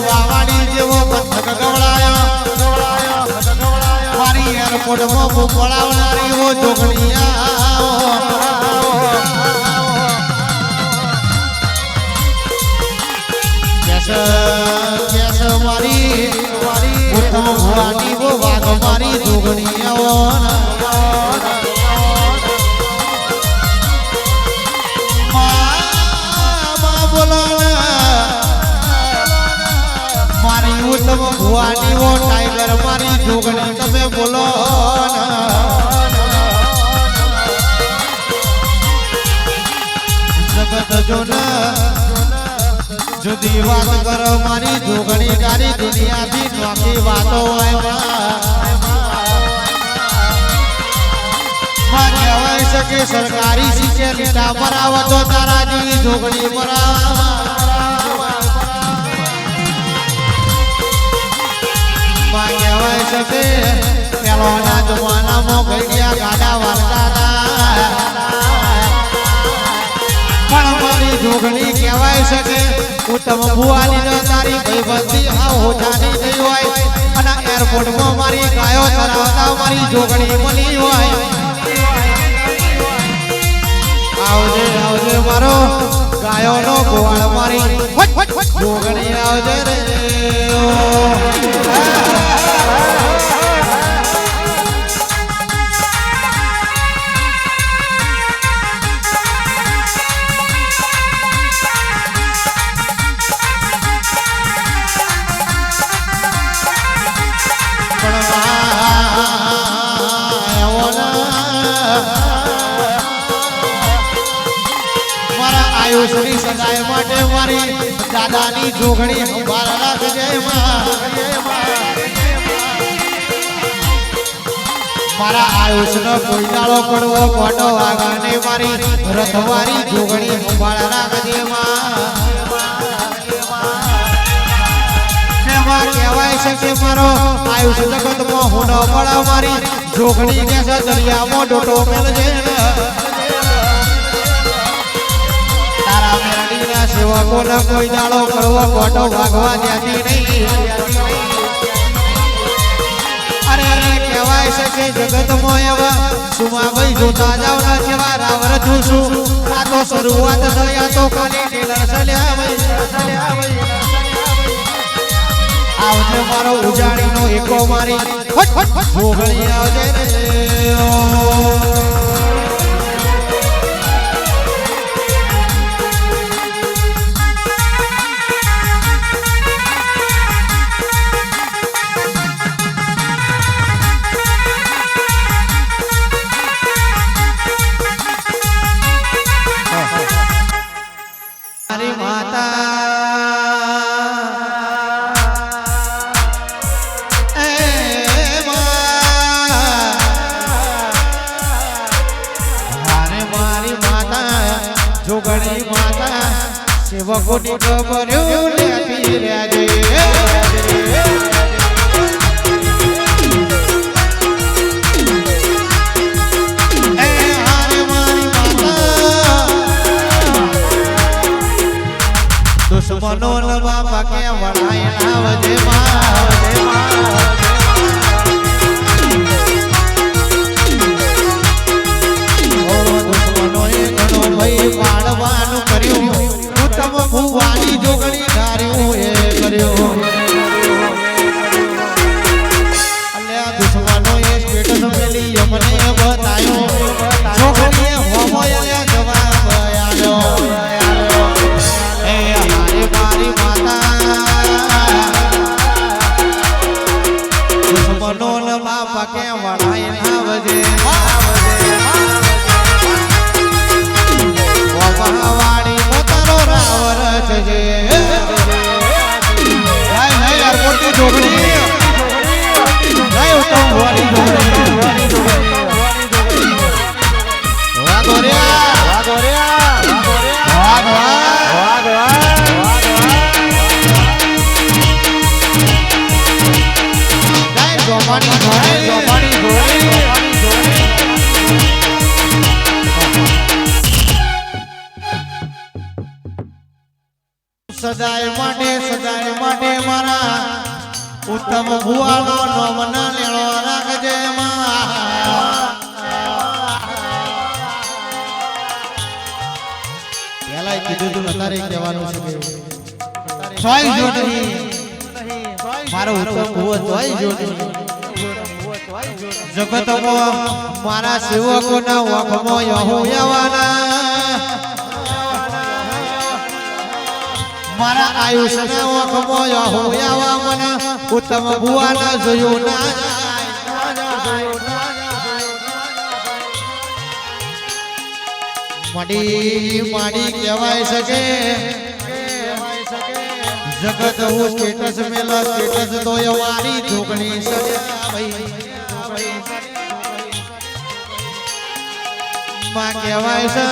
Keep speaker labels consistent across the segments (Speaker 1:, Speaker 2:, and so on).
Speaker 1: વાવાડી જેવો પથક ગવડાયો મારી એરપોર્ટમાં પડાવનારી ઓ જોગણીયા મારી ઉત્તમ ભુવાની વો વાઘ મારી જોગણીયા મારી ઉત્તમ ભુવાની વો ટાઈગર મારી જોગણી તમે બોલો જગત જોન જુદી વાત કરો મારી જોગણી તારી દુનિયાથી નોખી વાતો હોય માં કહેવાય શકે સરકારી શીખે લીટા મરાવો તો તારા જેવી જોગણી મરાવા માં કહેવાય શકે પેલોના જમાનામાં ગઈડિયા ગાડા વાળતા પણ મારી જોગણી કહેવાય શકે ઉત્તમ ભુવાની ન તારી ભાઈબંધી આ હોજાની થઈ હોય અને એરપોર્ટમાં મારી ગાયો ધરાવતા મારી જોગણી મળી હોય આવજે આવજે મારો ગાયોનો ગોવાળ મારી જોગણી આવજે રે આયુષની સદાય માટે મારી દાદાની જોગણી સંભાળ રાખજે મારા આયુષનો કોઈ દાડો પડવો મોટો વાગાને મારી રથવારી જોગણી સંભાળ રાખજે કહેવાય છે કે મારો આયુષ જગતમાં હું ન પડા મારી જોગણી કે છે દરિયામાં ડોટો મેળજે સેવકોને કોઈ દાડો કરવો ખોટો ભાગવા દેતી નહીં અરે અરે કહેવાય છે કે જગતમાં એવા સુમાભાઈ જોતા જાવ ને કેવા રાવર જોશું આ તો શરૂઆત થયા તો ખાલી ટેલર ચલ્યા આવજે મારો ઉજાડીનો એકો મારી જોગણી આવજે રે જોગણી માતા સેવકોની ખબર્યો લેતી રહેજે દુશ્મનો નવા પાકે વળાય આવજે પાડવાનું કર્યું ઉત્તમ ભુવાની જોગણી ધાર્યું એ કર્યો અલ્યા દુશ્મનો એ સ્ટેટસ મેલી અમને બતાયો જોગણીએ હોમોય જવાબ આલ્યો એ હારે મારી માતા દુશ્મનો ન બાપા કે વળાય આવજે વાડી પોતાનો રાવર છે એરપોર્ટ ની જોગણી ઉત્તમ ભુવાની સદાય માટે મારા ઉત્તમ ભુવાનો નોમ ના લેણો રાખજે પેલા કીધું તું તારે કહેવાનું છે સોય જોડણી મારો ઉત્તમ ભુવો સોય જોડણી જગતમાં મારા સેવકોના વખમાં યહોવાના મારા આયુષ્યના વખમાં યહોવા મને ઉત્તમ ભુવાના જોયું ના માડી કહેવાય શકે જગત હું સ્ટેટસ મેલા સ્ટેટસ તો યવારી જોગણી શકે માં કહેવાય છે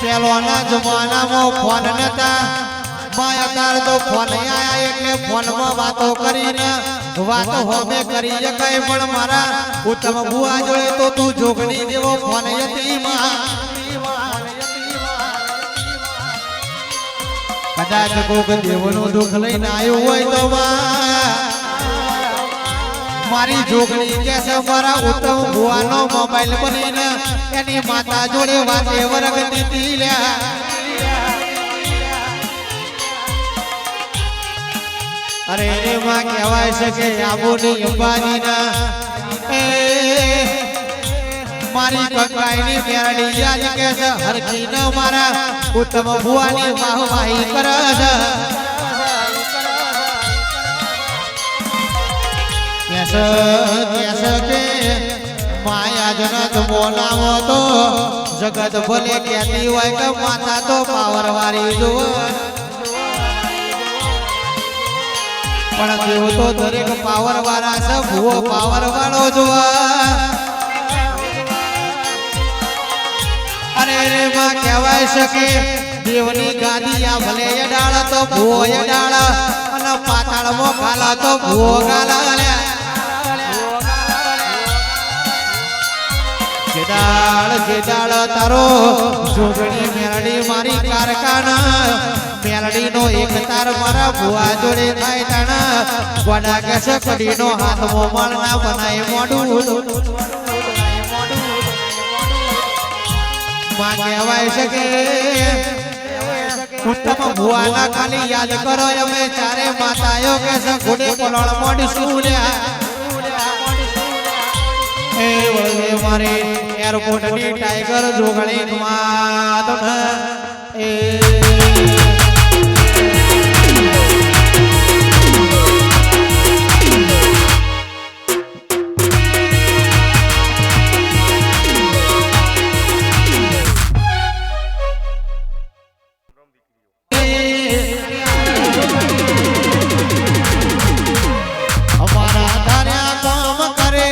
Speaker 1: પેલોના જમાનામાં ફોન નતા માં અત્યારે તો ફોન આયા એટલે ફોનમાં વાતો કરીને વાતો હોમે કરી કઈ પણ મારા ઉત્તમ ભુવા જોડે તો તું જોગણી દેવો ફોન હતી માં કદાચ કોક દેવનું દુઃખ લઈને આવ્યું હોય તો મારી જોગણી કે છે મારા ઉત્તમ ભુવાનો મોબાઈલ બનીને એની માતા જોડે વાતે વરગ દીધી લ્યા અરે રે માં કહેવાય છે કે આબુની અંબાજીના મારી કંકાઈની મેરડી યાદ કે છે હરખી ન મારા ઉત્તમ ભુવાની વાહવાહી કરે છે કેસ કે માયા જનત બોલાવો તો જગત ભલે કહેતી હોય કે માતા તો પાવર વાળી જુઓ પણ તેઓ તો દરેક પાવર વાળા છે ભૂવો પાવર વાળો જોવા અરે રે માં કહેવાય છે કે દેવની ગાદી આ ભલે યડાળ તો ભૂવો યડાળ અને પાતાળમાં ગાલા તો ભૂવો ગાલા જેડાળ તારો જોગણી મેરડી મારી કારખાના મેરડી નો એક તાર મારા ભુવા જોડે થાય તાણા ગોડા કેસે કડીનો હાથમાં મળના બનાય મોડું માં કહેવાય છે કે ઉત્તમ ભુવાના ખાલી યાદ કરો અમે ચારે માતાઓ કે છે ઘોડે પલોળ મોડીશું લ્યા એ વળે મારે એરપોર્ટની ટાઈગર જોગણી માત એ અમારા ધાર્યા કામ કરે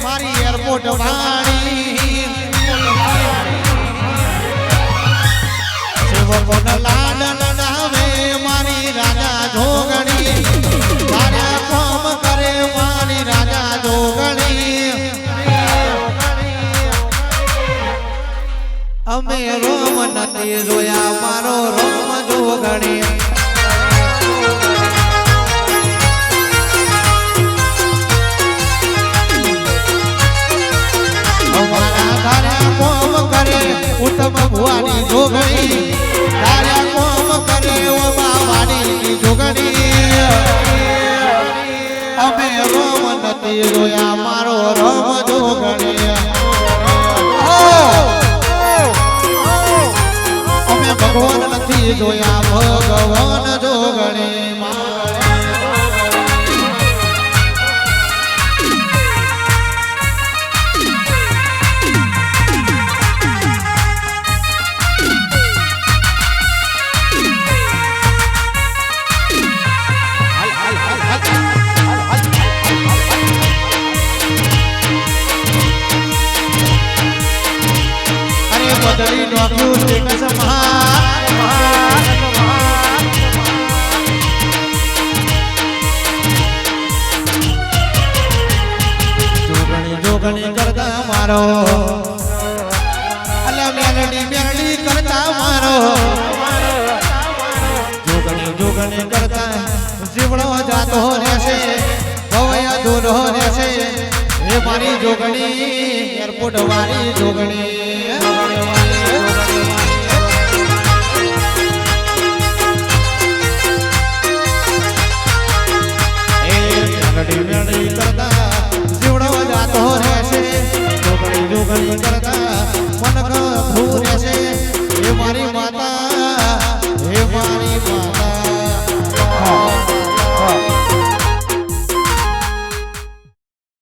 Speaker 1: મારી એરપોર્ટ વાણી સેવકોન લાડ નાવે મારી રાજા જોગણી ધાર્યા કામ કરે મારી રાજા જોગણી અમે રોમ નથી જોયા મારો રોમ જોગણી ઉત્તમ ભુવાની જોગણી તારા કોમ કરે ઓ બાવાડી જોગણી અમે રોમ નથી જોયા મારો રોમ જોગણી અમે ભગવાન નથી જોયા ભગવાન જોગણી બદલી નોખ્યું સ્ટેટસ જોગણી કરતા મારો અલા મેલડી કરતા મારો જોગણી એરપોર્ટ વાળી જોગણી મેલડી મેલડી કરતા જીવડો જાતો રહેશે જોગણી જોગણી કરતા મન ગભરું